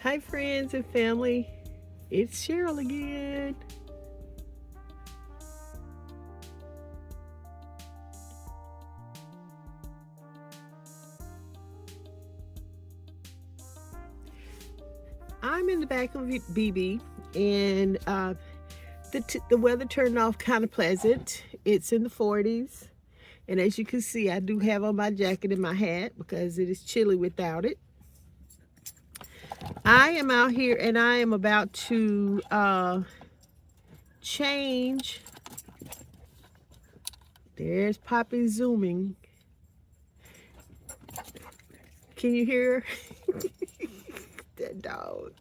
Hi, friends and family. It's Cheryl again. I'm in the back of BB, and the weather turned off kind of pleasant. It's in the 40s, and as you can see, I do have on my jacket and my hat because it is chilly without it. I am out here, and I am about to change. There's Poppy zooming. Can you hear that dog?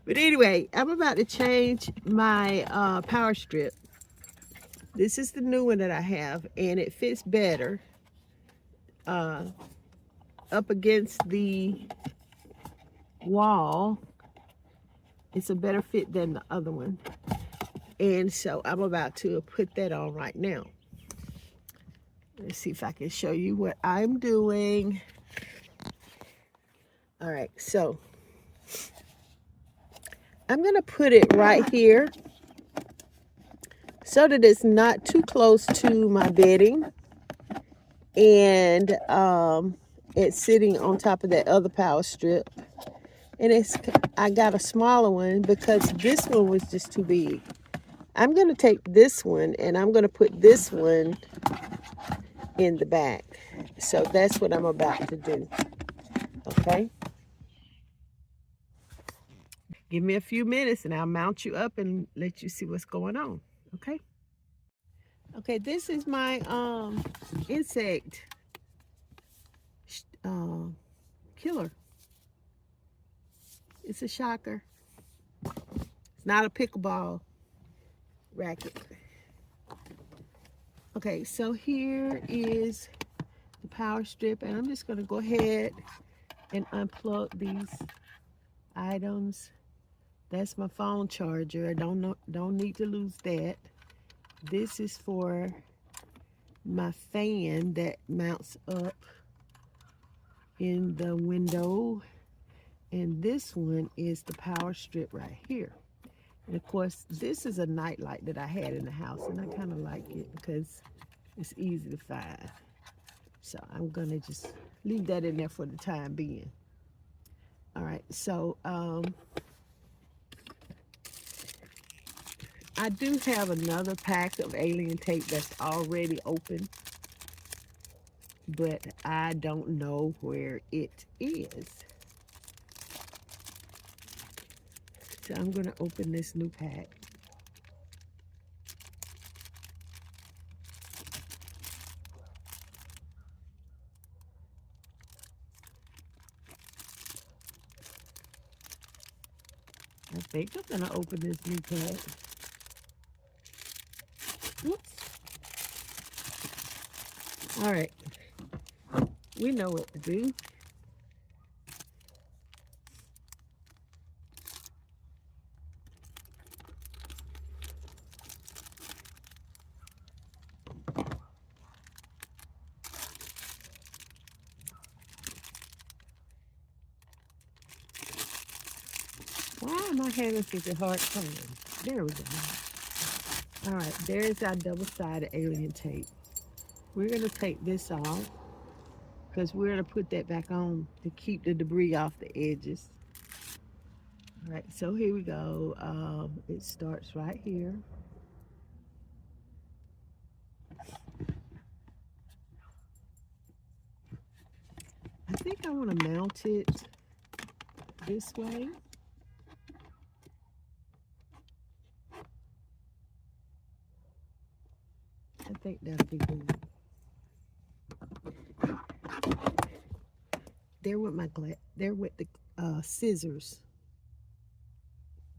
But anyway, I'm about to change my power strip. This is the new one that I have, and it fits better uh, up against the wall. It's a better fit than the other one. And so I'm about to put that on right now. Let's see if I can show you what I'm doing. All right, so I'm gonna put it right here so that it's not too close to my bedding, and it's sitting on top of that other power strip. And I got a smaller one because this one was just too big. I'm going to take this one and I'm going to put this one in the back. So that's what I'm about to do. Okay. Give me a few minutes and I'll mount you up and let you see what's going on. Okay. Okay, this is my insect killer. It's a shocker. It's not a pickleball racket. Okay, so here is the power strip, and I'm just going to go ahead and unplug these items. That's my phone charger. I don't need to lose that. This is for my fan that mounts up in the window, and this one is the power strip right here. And of course, this is a night light that I had in the house, and I kind of like it because it's easy to find. So I'm gonna just leave that in there for the time being. All right, so I do have another pack of alien tape that's already open, but I don't know where it is. So I'm gonna open this new pack. I think I'm gonna open this new pack. Whoops. All right, we know what to do. Why am I having such a hard time? There we go. All right, there's our double-sided alien tape. We're gonna take this off because we're gonna put that back on to keep the debris off the edges. All right, so here we go. It starts right here. I think I want to mount it this way. I think that'll be good. There with the scissors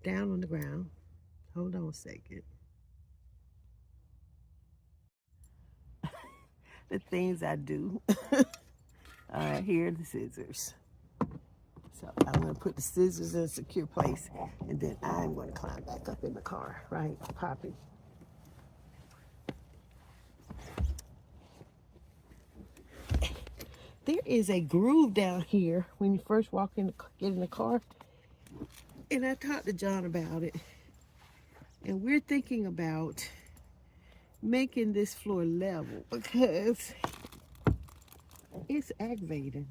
down on the ground. Hold on a second. The things I do. All right, here are the scissors. So I'm going to put the scissors in a secure place, and then I'm going to climb back up in the car, right? Poppy. There is a groove down here when you first get in the car, And I talked to John about it. And we're thinking about making this floor level because it's aggravating.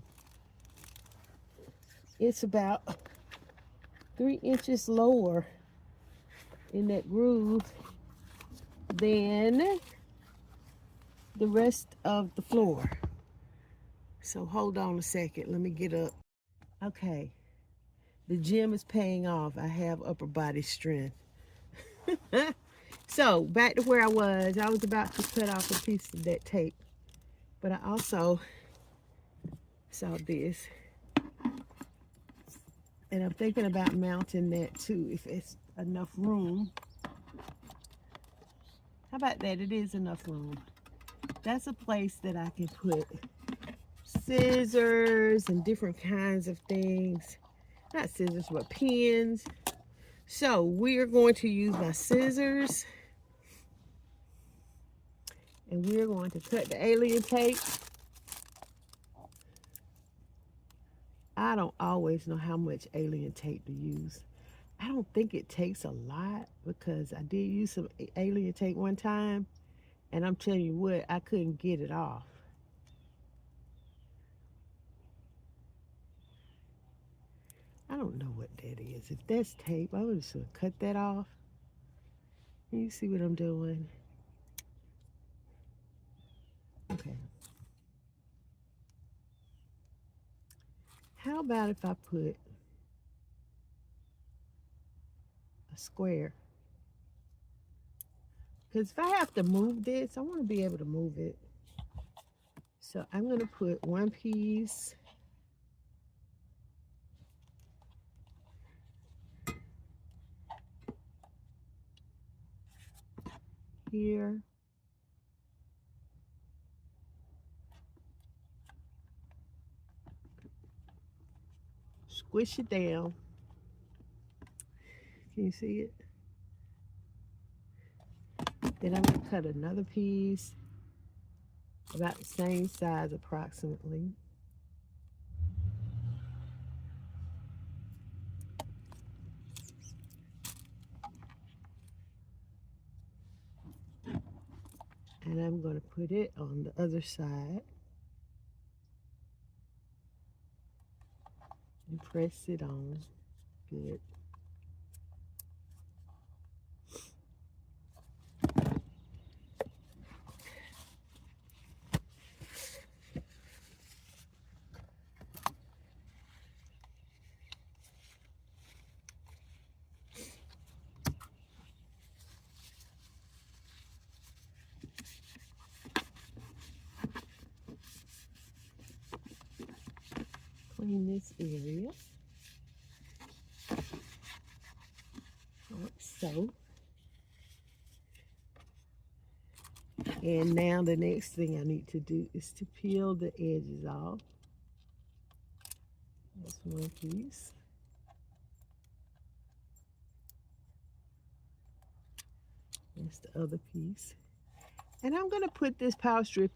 It's about 3 inches lower in that groove than the rest of the floor. So hold on a second. Let me get up. Okay. The gym is paying off. I have upper body strength. So back to where I was. I was about to cut off a piece of that tape. But I also saw this. And I'm thinking about mounting that too if it's enough room. How about that? It is enough room. That's a place that I can put scissors and different kinds of things. Not scissors, but pins. So we're going to use my scissors. And we're going to cut the alien tape. I don't always know how much alien tape to use. I don't think it takes a lot because I did use some alien tape one time. And I'm telling you what, I couldn't get it off. I don't know what that is. If that's tape, I would just cut that off. You see what I'm doing? Okay. How about if I put a square? Because if I have to move this, I want to be able to move it. So I'm going to put one piece here. Squish it down. Can you see it? Then I'm going to cut another piece about the same size approximately. And I'm going to put it on the other side. And press it on. Good. Clean this area. Like so. And now the next thing I need to do is to peel the edges off. That's one piece. That's the other piece. And I'm going to put this power strip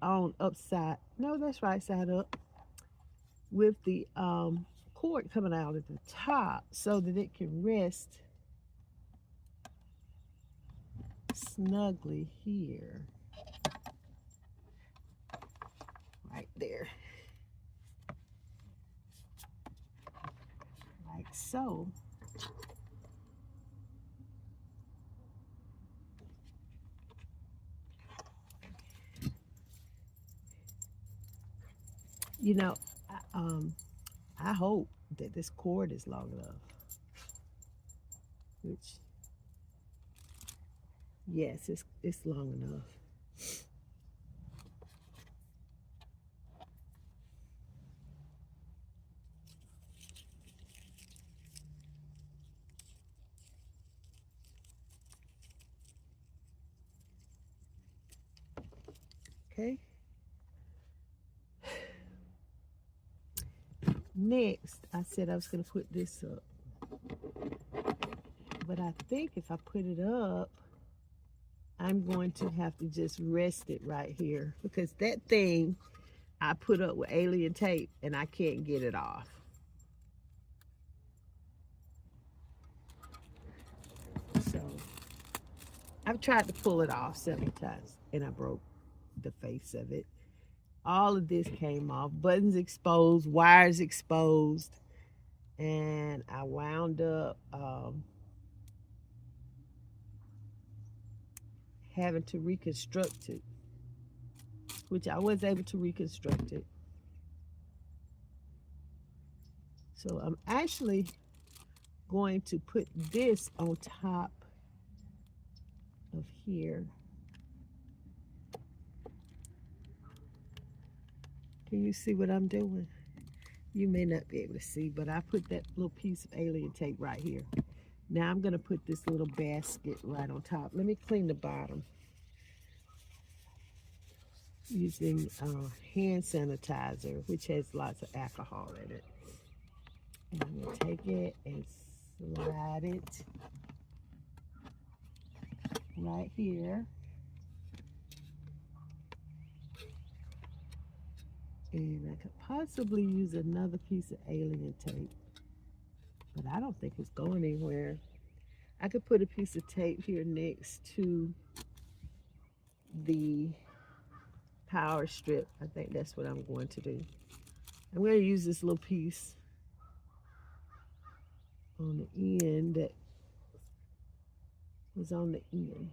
on upside. No, that's right side up. With the cord coming out at the top so that it can rest snugly here. Right there. Like so. You know, I hope that this cord is long enough. Which, yes, it's long enough. Okay. Next, I said I was going to put this up. But I think if I put it up, I'm going to have to just rest it right here because that thing I put up with alien tape and I can't get it off. I've tried to pull it off several times and I broke the face of it. All of this came off, buttons exposed, wires exposed, and I wound up having to reconstruct it, which I was able to reconstruct it. So I'm actually going to put this on top of here. Can you see what I'm doing? You may not be able to see, but I put that little piece of alien tape right here. Now I'm going to put this little basket right on top. Let me clean the bottom using hand sanitizer, which has lots of alcohol in it. And I'm going to take it and slide it right here. And I could possibly use another piece of alien tape, but I don't think it's going anywhere. I could put a piece of tape here next to the power strip. I think that's what I'm going to do. I'm going to use this little piece on the end that was on the end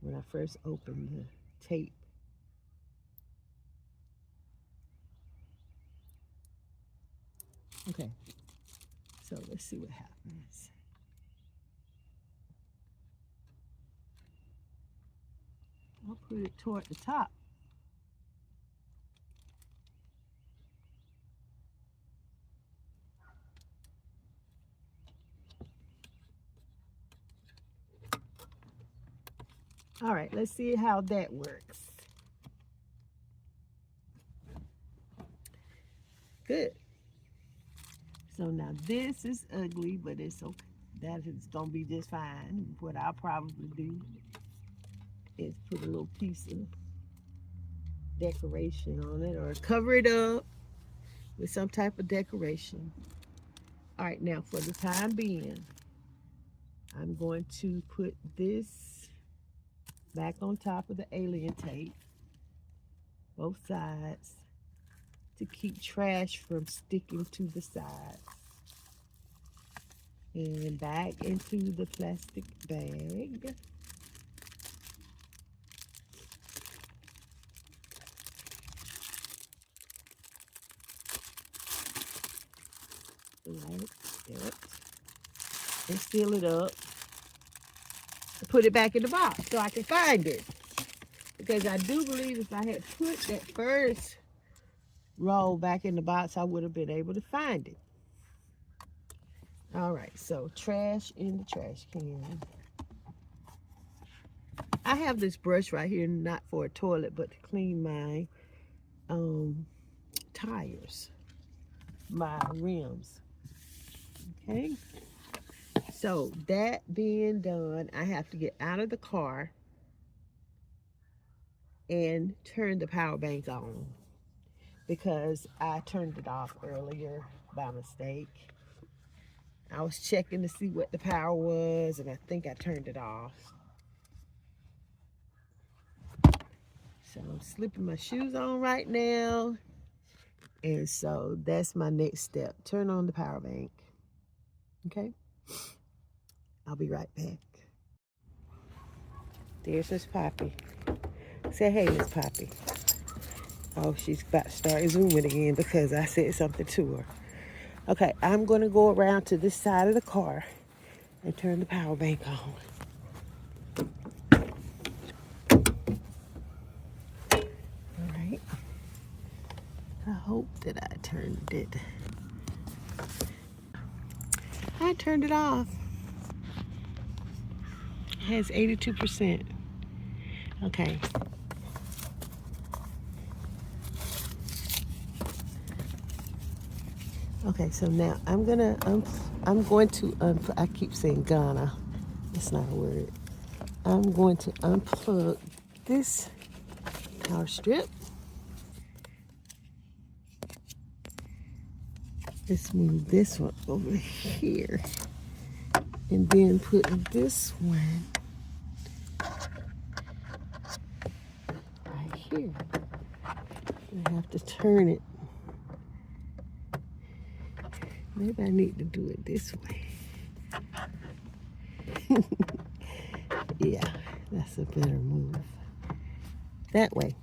when I first opened the tape. Okay, so let's see what happens. I'll put it toward the top. All right, let's see how that works. Good. So now this is ugly, but it's okay. That is gonna be just fine. What I'll probably do is put a little piece of decoration on it or cover it up with some type of decoration. All right, now for the time being, I'm going to put this back on top of the alien tape, both sides, to keep trash from sticking to the sides. And back into the plastic bag. Like that. And seal it up. Put it back in the box so I can find it. Because I do believe if I had put that first roll back in the box, I would have been able to find it. All right, so trash in the trash can. I have this brush right here, not for a toilet, but to clean my tires, my rims. Okay, so that being done, I have to get out of the car and turn the power bank on because I turned it off earlier by mistake. I was checking to see what the power was, and I think I turned it off. So I'm slipping my shoes on right now. And so that's my next step. Turn on the power bank. Okay? I'll be right back. There's Miss Poppy. Say hey, Miss Poppy. Oh, she's about to start zooming again because I said something to her. Okay, I'm going to go around to this side of the car and turn the power bank on. All right. I hope that I turned it. I turned it off. It has 82%. Okay. Okay, so now I'm going to, I keep saying Ghana. It's not a word. I'm going to unplug this power strip. Let's move this one over here. And then put this one right here. I have to turn it. Maybe I need to do it this way. Yeah, that's a better move. That way.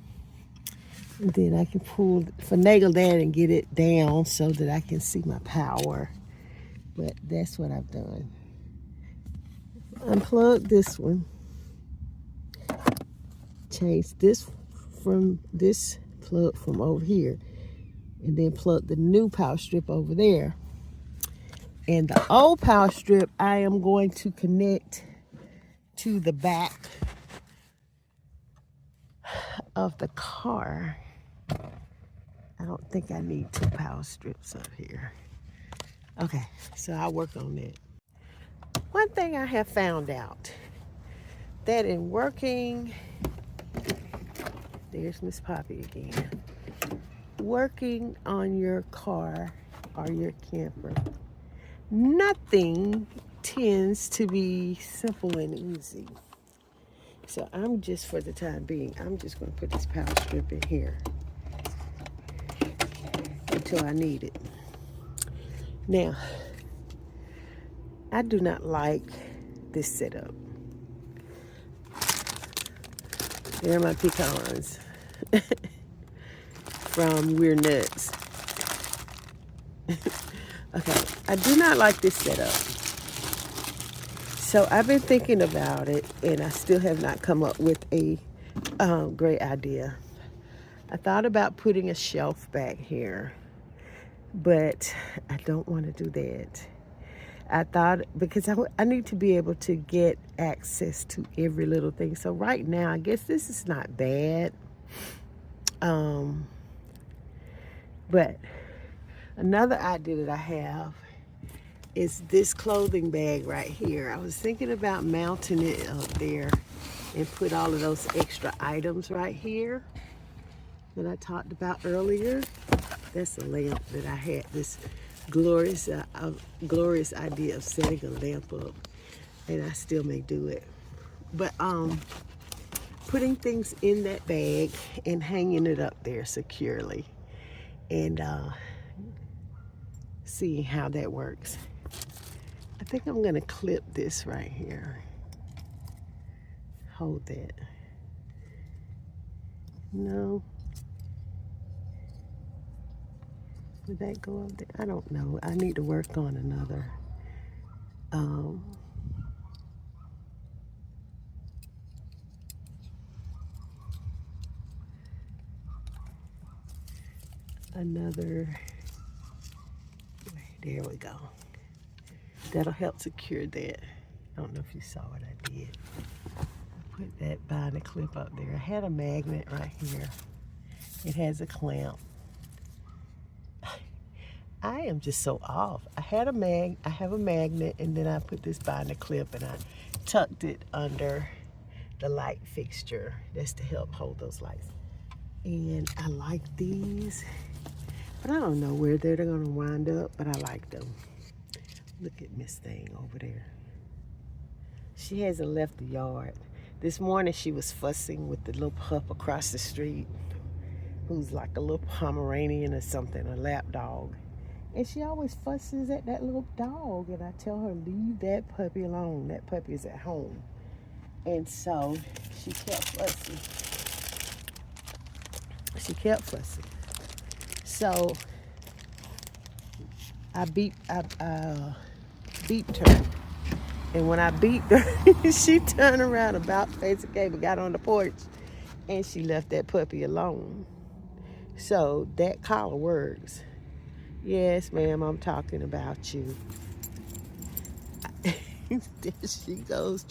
And then I can finagle that and get it down so that I can see my power. But that's what I've done. Unplug this one. Change this from this plug from over here. And then plug the new power strip over there. And the old power strip I am going to connect to the back of the car. I don't think I need 2 power strips up here. Okay, so I'll work on that. One thing I have found out, that in working, there's Miss Poppy again, working on your car or your camper, nothing tends to be simple and easy. So I'm just, for the time being, I'm just going to put this power strip in here until I need it. Now, I do not like this setup. There are my pecans from We're Nuts. Okay, I do not like this setup. So I've been thinking about it, and I still have not come up with a great idea. I thought about putting a shelf back here, but I don't want to do that. I thought, because I need to be able to get access to every little thing. So right now, I guess this is not bad. But another idea that I have is this clothing bag right here. I was thinking about mounting it up there and put all of those extra items right here that I talked about earlier. That's a lamp that I had, this glorious idea of setting a lamp up, and I still may do it. But putting things in that bag and hanging it up there securely, and seeing how that works. I think I'm gonna clip this right here. Hold that. No. Would that go up there? I don't know. I need to work on another. There we go. That'll help secure that. I don't know if you saw what I did. Put that binder clip up there. I had a magnet right here. It has a clamp. I am just so off. I have a magnet, and then I put this binder clip and I tucked it under the light fixture. That's to help hold those lights. And I like these, but I don't know where they're gonna wind up, but I like them. Look at Miss Thing over there. She hasn't left the yard. This morning she was fussing with the little pup across the street, who's like a little Pomeranian or something, a lap dog. And she always fusses at that little dog, and I tell her, leave that puppy alone. That puppy is at home. And so she kept fussing. So I beeped her. And when I beeped her, she turned around about face the cable, got on the porch, and she left that puppy alone. So that collar works. Yes, ma'am, I'm talking about you. There she goes,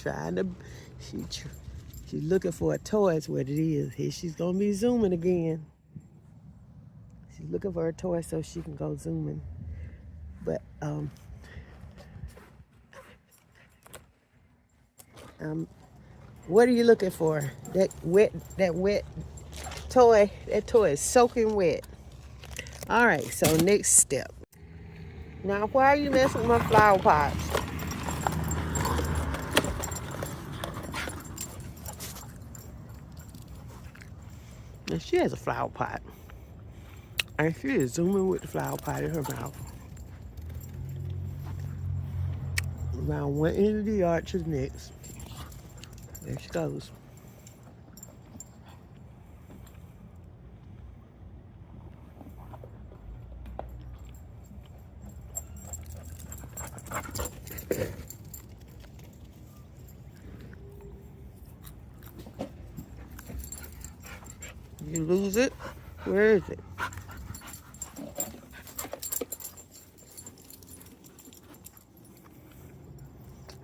she's looking for a toy is what it is. Here she's gonna be zooming again. She's looking for a toy so she can go zooming. But what are you looking for? That wet toy. That toy is soaking wet. All right, so next step. Now, why are you messing with my flower pots? And she has a flower pot. And she is zooming with the flower pot in her mouth. Around one end of the yard to the next. There she goes. You lose it? Where is it?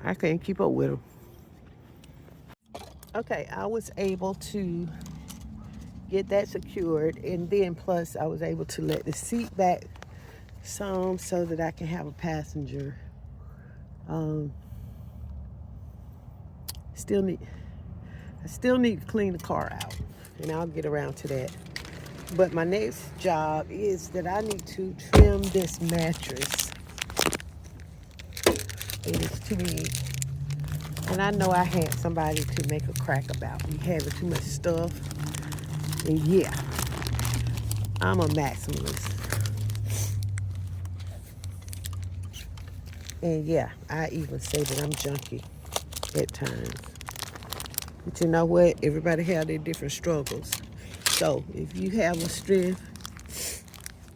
I can't keep up with them. Okay, I was able to get that secured, and then plus I was able to let the seat back some so that I can have a passenger. Um, still need I still need to clean the car out, and I'll get around to that. But my next job is that I need to trim this mattress. It is too big. And I know I had somebody to make a crack about me having too much stuff. And yeah, I'm a maximalist. And yeah, I even say that I'm junky at times. But you know what? Everybody have their different struggles. So if you have a strength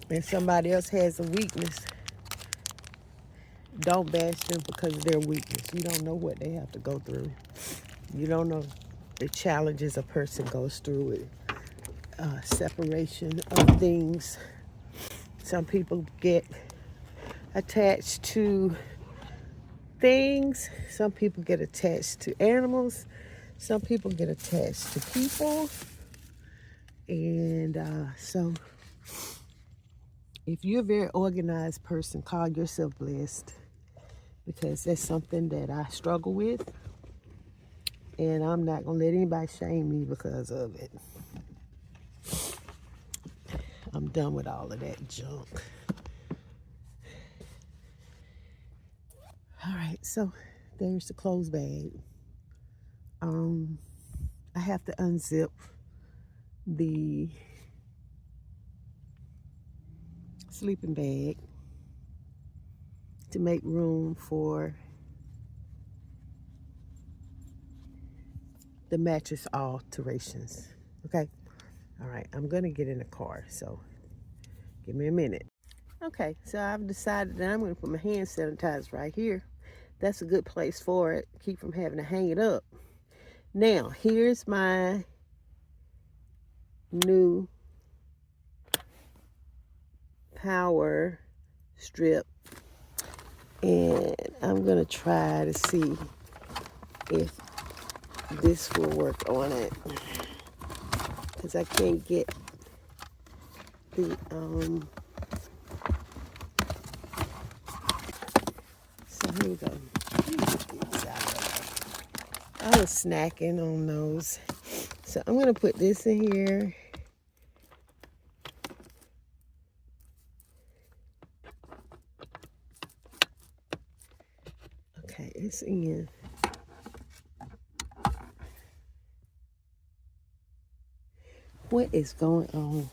and somebody else has a weakness, don't bash them because of their weakness. You don't know what they have to go through. You don't know the challenges a person goes through with separation of things. Some people get attached to things. Some people get attached to animals. Some people get attached to people. And so if you're a very organized person, call yourself blessed, because that's something that I struggle with. And I'm not going to let anybody shame me because of it. I'm done with all of that junk. All right, so there's the clothes bag. I have to unzip the sleeping bag to make room for the mattress alterations. Okay? All right, I'm going to get in the car, so give me a minute. Okay, so I've decided that I'm going to put my hand sanitizer right here. That's a good place for it. Keep from having to hang it up. Now, here's my new power strip, and I'm going to try to see if this will work on it, because I can't get the so here we go. I was snacking on those, so I'm gonna put this in here. Okay, it's in. What is going on?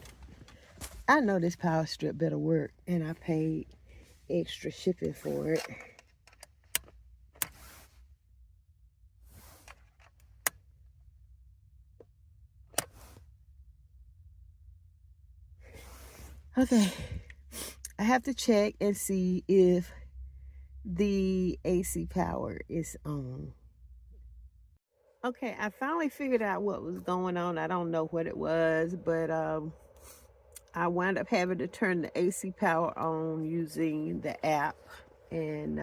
I know this power strip better work, and I paid extra shipping for it. Okay, I have to check and see if the AC power is on. Okay, I finally figured out what was going on. I don't know what it was, but I wound up having to turn the AC power on using the app, and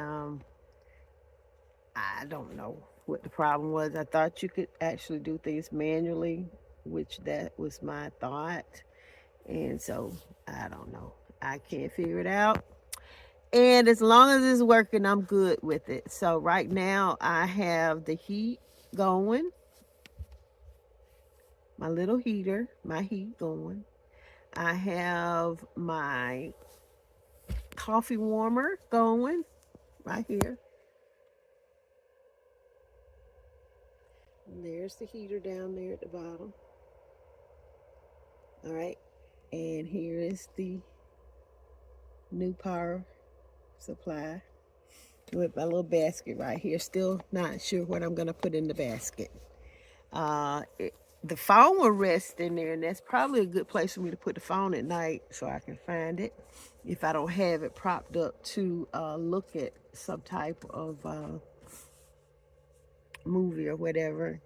I don't know what the problem was. I thought you could actually do things manually, which that was my thought. And so I don't know. I can't figure it out. And as long as it's working, I'm good with it. So right now I have the heat going, my little heater, my heat going. I have my coffee warmer going right here. And there's the heater down there at the bottom. All right, and here is the new power supply with my little basket right here. Still not sure what I'm gonna put in the basket. Uh, it, the phone will rest in there, and that's probably a good place for me to put the phone at night so I can find it if I don't have it propped up to look at some type of movie or whatever.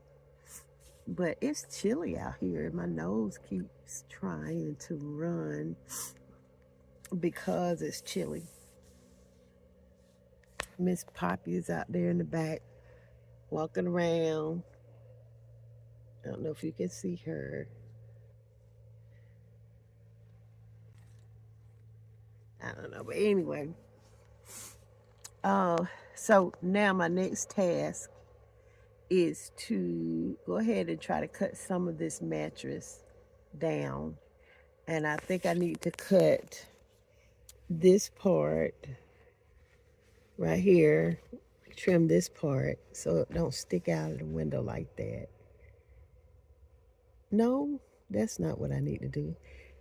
But it's chilly out here. My nose keeps trying to run because it's chilly. Miss Poppy is out there in the back walking around. I don't know if you can see her. I don't know. But anyway, uh, so now my next task is to go ahead and try to cut some of this mattress down. And I think I need to cut this part right here, trim this part so it don't stick out of the window like that. No, that's not what I need to do.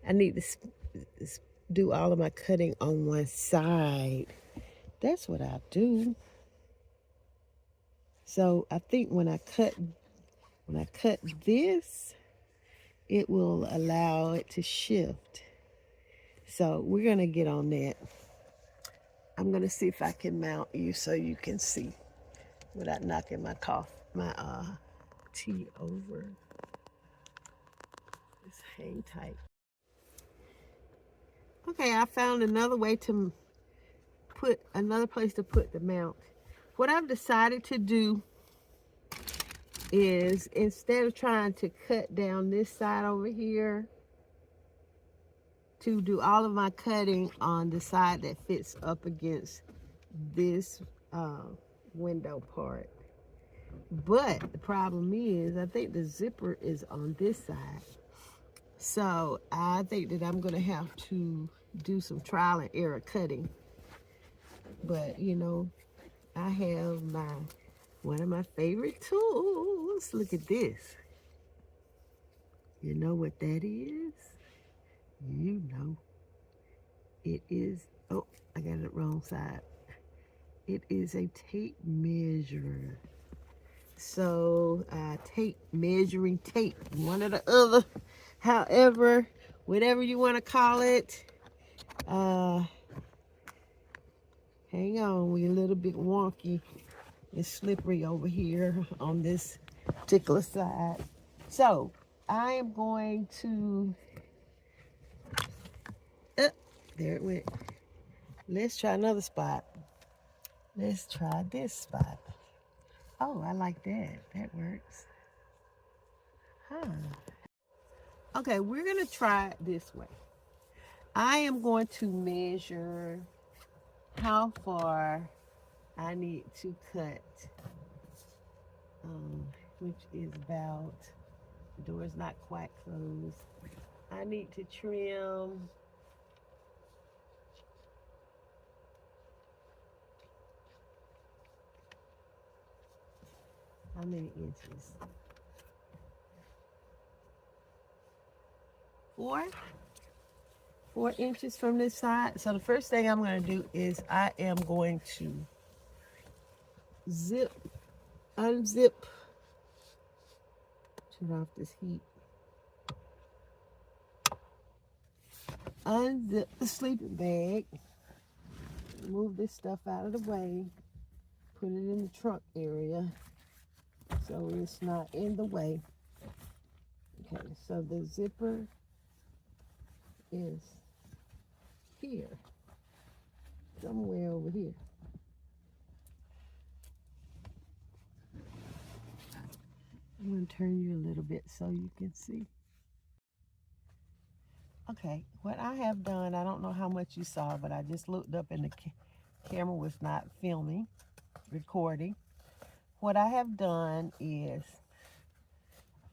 I need to do all of my cutting on one side. That's what I do. So I think when I cut this, it will allow it to shift. So we're gonna get on that. I'm gonna see if I can mount you so you can see without knocking my tea over. Just hang tight. Okay, I found another way to put another place to put the mount. What I've decided to do is instead of trying to cut down this side over here, to do all of my cutting on the side that fits up against this window part. But the problem is, I think the zipper is on this side. So I think that I'm gonna have to do some trial and error cutting. But you know, I have one of my favorite tools. Look at this. You know what that is? You know. It is, oh, I got it wrong side. It is a tape measure. So tape, measuring tape, one or the other. However, whatever you want to call it. Hang on, we're a little bit wonky and slippery over here on this particular side. So I am going to, there it went. Let's try another spot. Let's try this spot. Oh, I like that. That works. Huh. Okay, we're going to try it this way. I am going to measure how far I need to cut, which is about, the door is not quite closed. I need to trim how many inches? 4 inches from this side. So the first thing I'm going to do is I am going to unzip, turn off this heat, unzip the sleeping bag, move this stuff out of the way, put it in the trunk area so it's not in the way. Okay, so the zipper is here, somewhere over here. I'm going to turn you a little bit so you can see. Okay, what I have done, I don't know how much you saw, but I just looked up and the camera was not filming, recording. What I have done is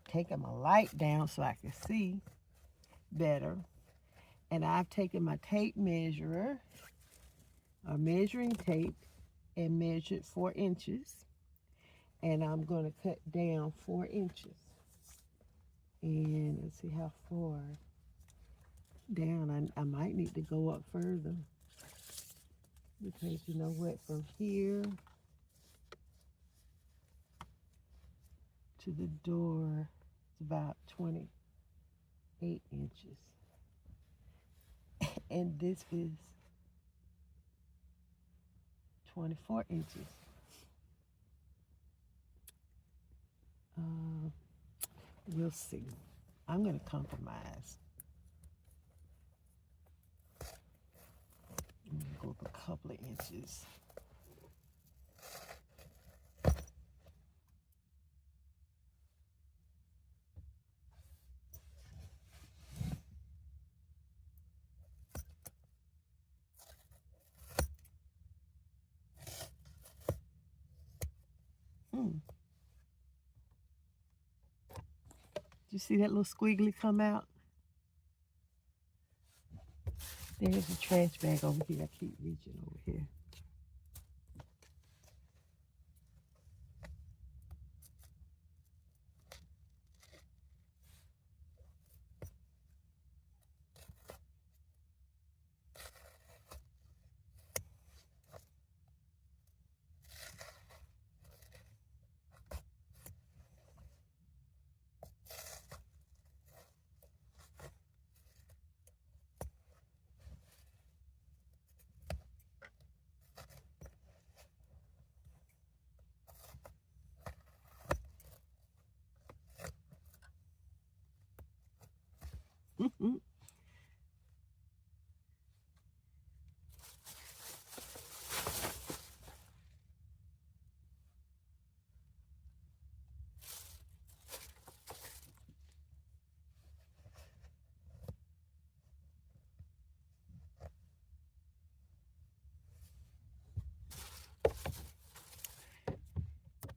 taken my light down so I can see better. And I've taken my tape measurer, or measuring tape, and measured 4 inches. And I'm going to cut down 4 inches. And let's see how far. down. I might need to go up further because you know what, from here to the door, it's about 28 inches. And this is 24 inches. We'll see. I'm going to compromise. I'm going to go up a couple of inches. Did you see that little squiggly come out? There's a trash bag over here. I keep reaching over here.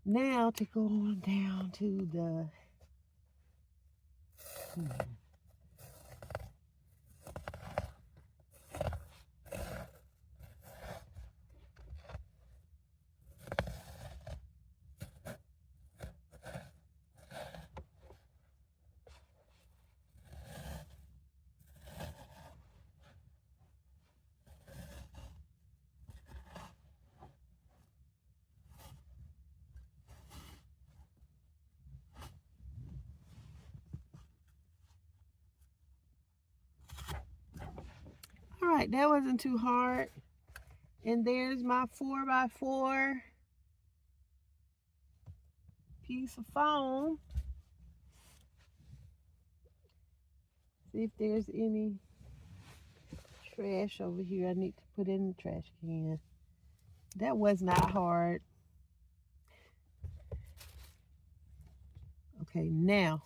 Now to go on down to the all right, that wasn't too hard. And there's my 4x4 piece of foam. See if there's any trash over here I need to put in the trash can. That was not hard. Okay, now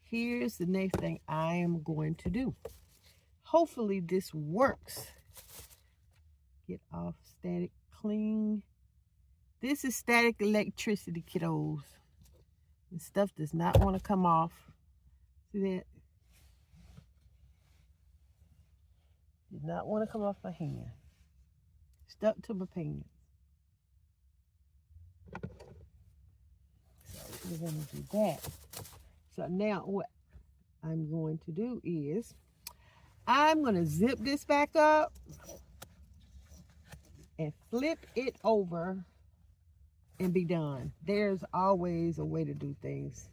here's the next thing I am going to do. Hopefully this works. Get off static clean. This is static electricity, kiddos. This stuff does not want to come off. See that? Did not want to come off my hand. Stuck to my pants. So we're going to do that. So now what I'm going to do is I'm going to zip this back up and flip it over and be done. There's always a way to do things.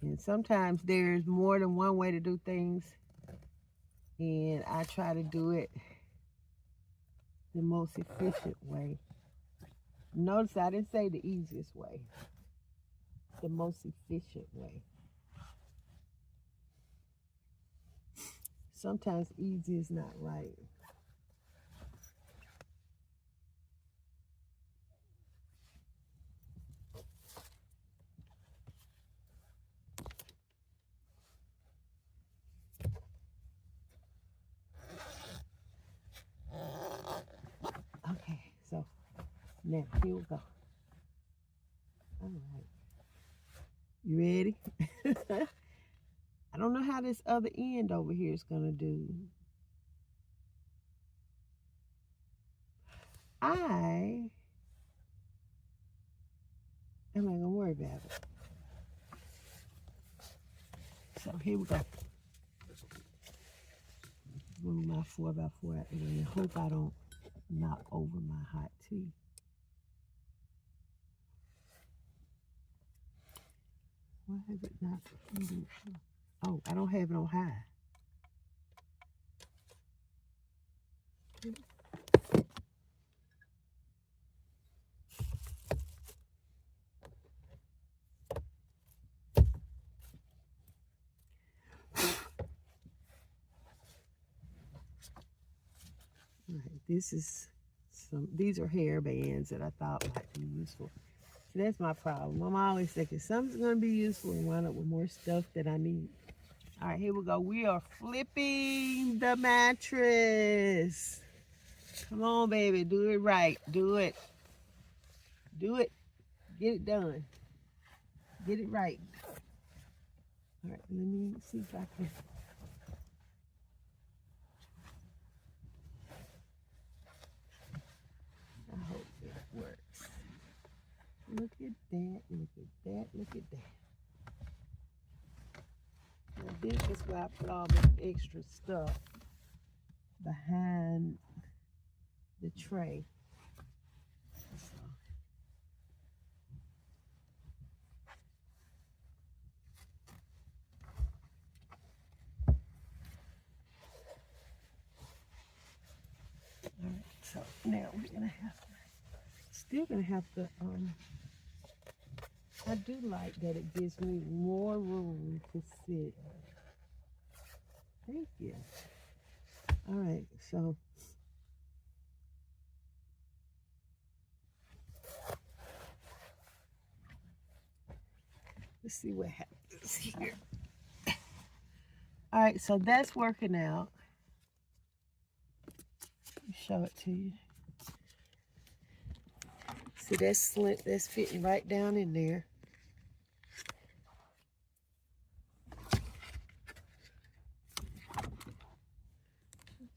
And sometimes there's more than one way to do things. And I try to do it the most efficient way. Notice I didn't say the easiest way. The most efficient way. Sometimes easy is not right. Okay, so now here we go. All right. You ready? I don't know how this other end over here is going to do. I'm not going to worry about it. So here we go. move my 4x4 out there and hope I don't knock over my hot tea. Why has it not? Oh, I don't have it on high. All right, these are hair bands that I thought might be useful. So that's my problem. I'm always thinking something's going to be useful and wind up with more stuff that I need. All right, here we go. We are flipping the mattress. Come on, baby. Do it right. Do it. Do it. Get it done. Get it right. All right, let me see if I can. I hope it works. Look at that. Look at that. Look at that. Now, this is where I put all the extra stuff behind the tray. So. All right, so now we're still gonna have to, I do like that it gives me more room to sit. Thank you. All right, so let's see what happens here. All right, so that's working out. Let me show it to you. See, that's slit, that's fitting right down in there.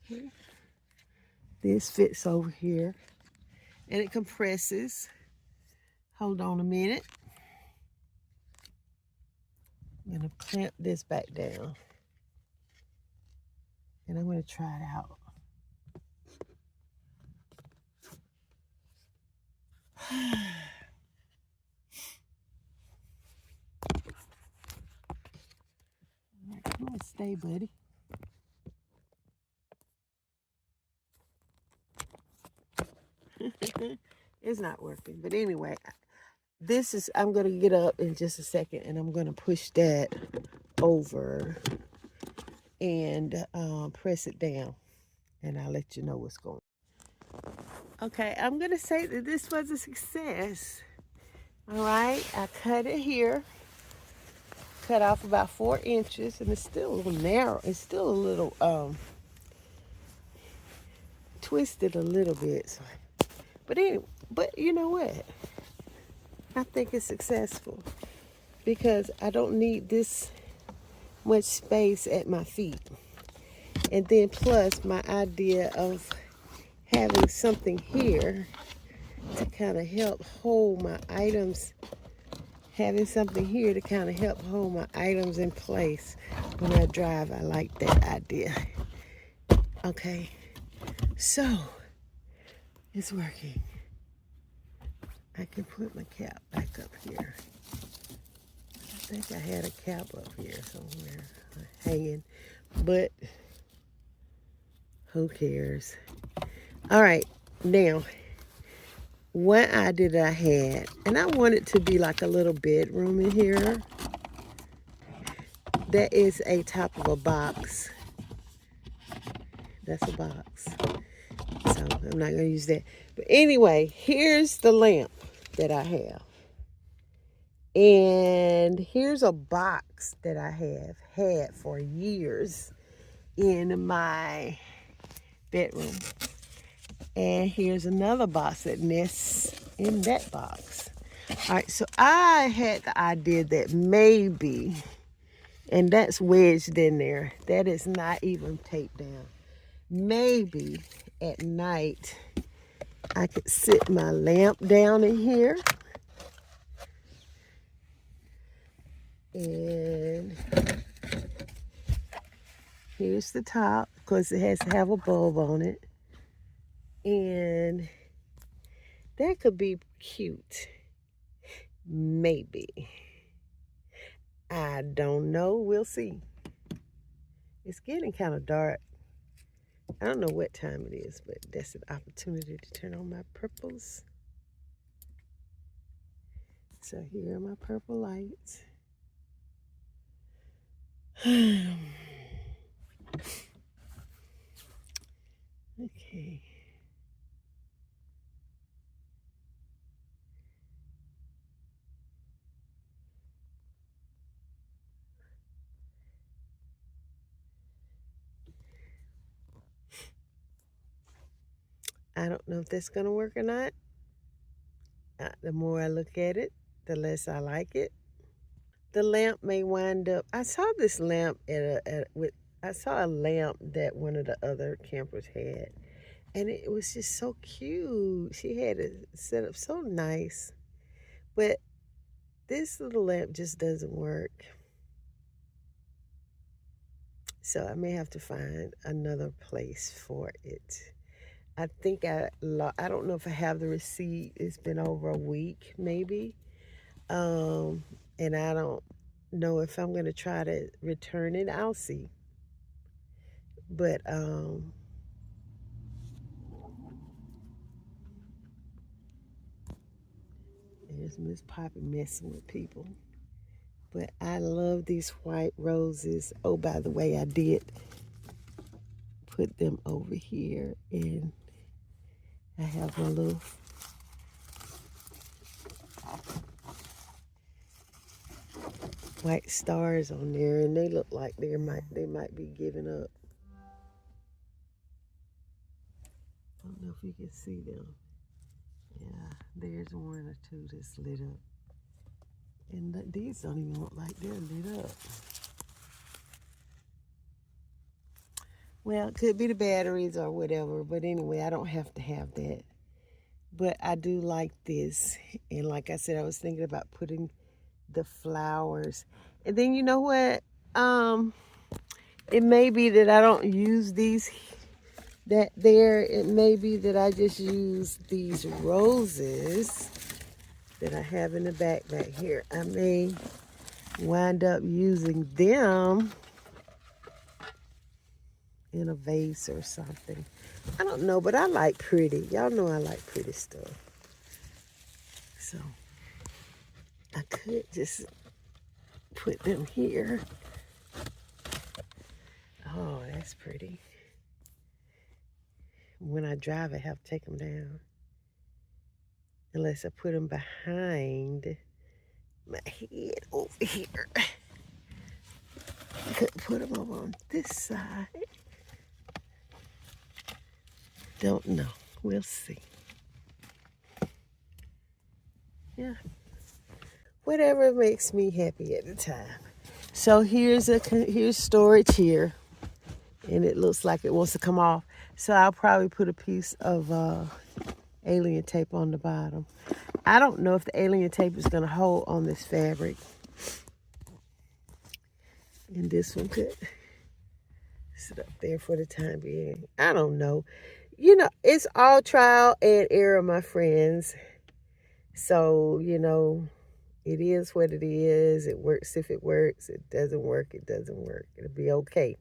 Okay. This fits over here, and it compresses. Hold on a minute. I'm gonna clamp this back down, and I'm gonna try it out. All right, come on, stay, buddy. It's not working, but anyway, I'm gonna get up in just a second, and I'm gonna push that over and press it down, and I'll let you know what's going on. Okay, I'm gonna say that this was a success. All right, I cut it here, cut off about 4 inches, and it's still a little narrow. It's still a little twisted a little bit. So. But anyway, but you know what? I think it's successful because I don't need this much space at my feet. And then plus my idea of having something here to kind of help hold my items, having something here to kind of help hold my items in place when I drive. I like that idea. Okay, so it's working. I can put my cap back up here. I think I had a cap up here somewhere hanging, but who cares? All right, now, one idea that I had, and I want it to be like a little bedroom in here. That is a top of a box. That's a box. So I'm not gonna use that. But anyway, here's the lamp that I have. And here's a box that I have had for years in my bedroom. And here's another box that nests in that box. All right, so I had the idea that maybe, and that's wedged in there, that is not even taped down. Maybe at night I could sit my lamp down in here. And here's the top. because it has to have a bulb on it. And that could be cute. Maybe. I don't know. We'll see. It's getting kind of dark. I don't know what time it is, but that's an opportunity to turn on my purples. So here are my purple lights. Okay. I don't know if that's going to work or not. The more I look at it, the less I like it. The lamp may wind up. I saw this lamp I saw a lamp that one of the other campers had, and it was just so cute. She had it set up so nice, but this little lamp just doesn't work. So I may have to find another place for it. I think I don't know if I have the receipt. It's been over a week, maybe. And I don't know if I'm going to try to return it. I'll see. But there's Miss Poppy messing with people. But I love these white roses. Oh, by the way, I did put them over here, and I have my little white stars on there, and they look like they might be giving up. I don't know if you can see them. Yeah, there's one or two that's lit up. And these don't even look like they're lit up. Well, it could be the batteries or whatever, but anyway, I don't have to have that. But I do like this. And like I said, I was thinking about putting the flowers. And then you know what? It may be that I don't use these it may be that I just use these roses that I have in the back here. I may wind up using them in a vase or something. I don't know, but I like pretty. Y'all know I like pretty stuff. So I could just put them here. Oh, that's pretty. When I drive, I have to take them down. Unless I put them behind my head over here. I could put them over on this side. Don't know. We'll see. Yeah. Whatever makes me happy at the time. So here's storage here, and it looks like it wants to come off. So I'll probably put a piece of alien tape on the bottom. I don't know if the alien tape is going to hold on this fabric. And this one could sit up there for the time being. I don't know. You know, it's all trial and error, my friends. So, you know, it is what it is. It works if it works. It doesn't work, it doesn't work. It'll be okay.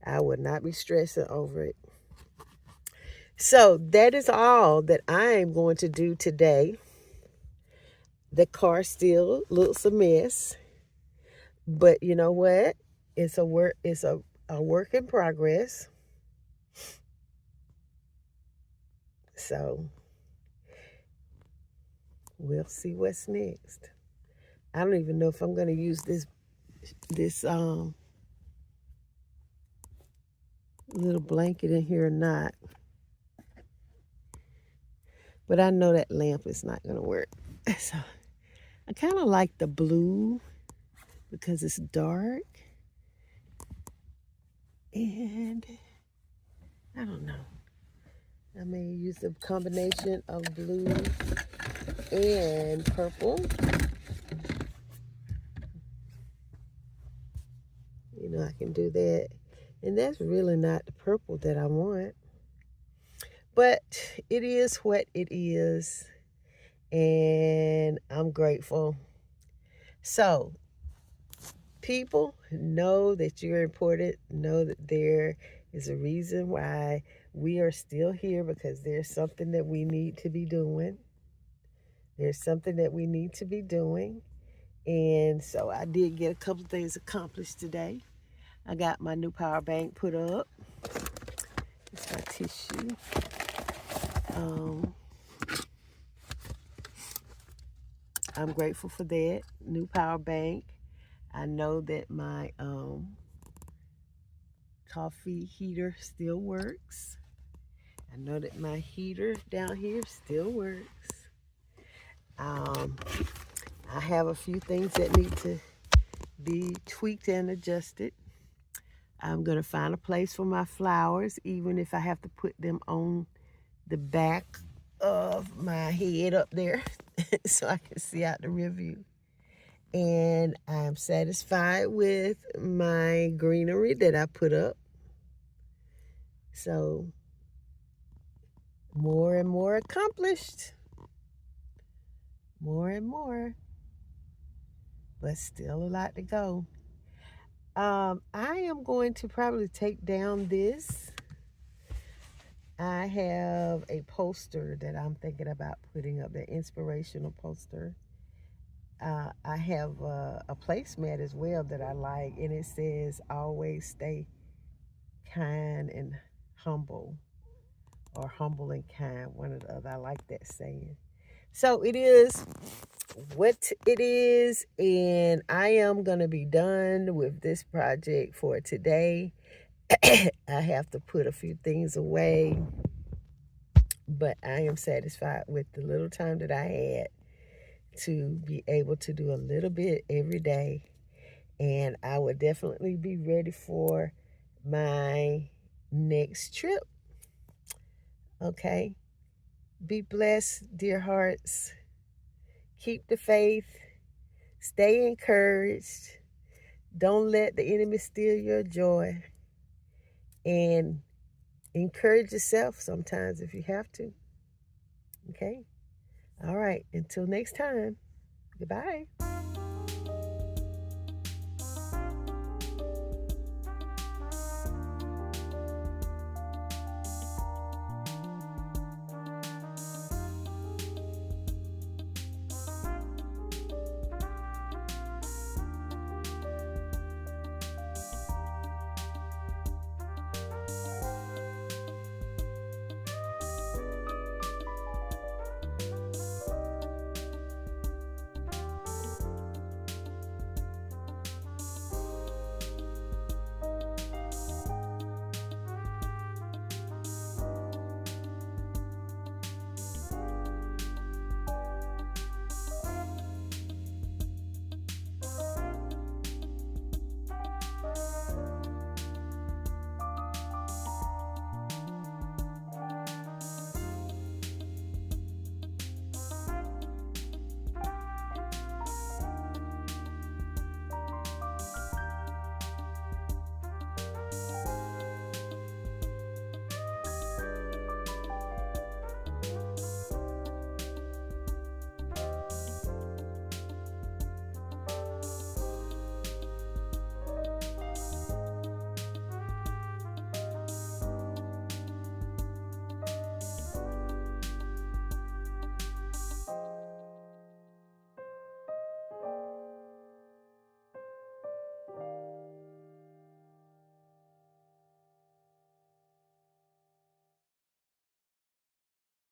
I would not be stressing over it. So that is all that I am going to do today. The car still looks a mess. But you know what? It's a work in progress. So we'll see what's next. I don't even know if I'm going to use this little blanket in here or not. But I know that lamp is not going to work. So I kind of like the blue because it's dark. And I don't know. I may use a combination of blue and purple. You know, I can do that. And that's really not the purple that I want. But it is what it is. And I'm grateful. So, people, know that you're important. Know that there is a reason why we are still here, because there's something that we need to be doing. There's something that we need to be doing. And so I did get a couple of things accomplished today. I got my new power bank put up. It's my tissue. I'm grateful for that new power bank. I know that my coffee heater still works. I know that my heater down here still works. I have a few things that need to be tweaked and adjusted. I'm going to find a place for my flowers, even if I have to put them on the back of my head up there so I can see out the rear view. And I'm satisfied with my greenery that I put up. So, more and more accomplished. More and more. But still a lot to go. I am going to probably take down this. I have a poster that I'm thinking about putting up, the inspirational poster. I have a placemat as well that I like, and it says, always stay kind and humble, or humble and kind, one or the other. I like that saying. So it is what it is, and I am going to be done with this project for today. I have to put a few things away, but I am satisfied with the little time that I had to be able to do a little bit every day. And I would definitely be ready for my next trip. Okay? Be blessed, dear hearts. Keep the faith. Stay encouraged. Don't let the enemy steal your joy. And encourage yourself sometimes if you have to. Okay? All right. Until next time. Goodbye.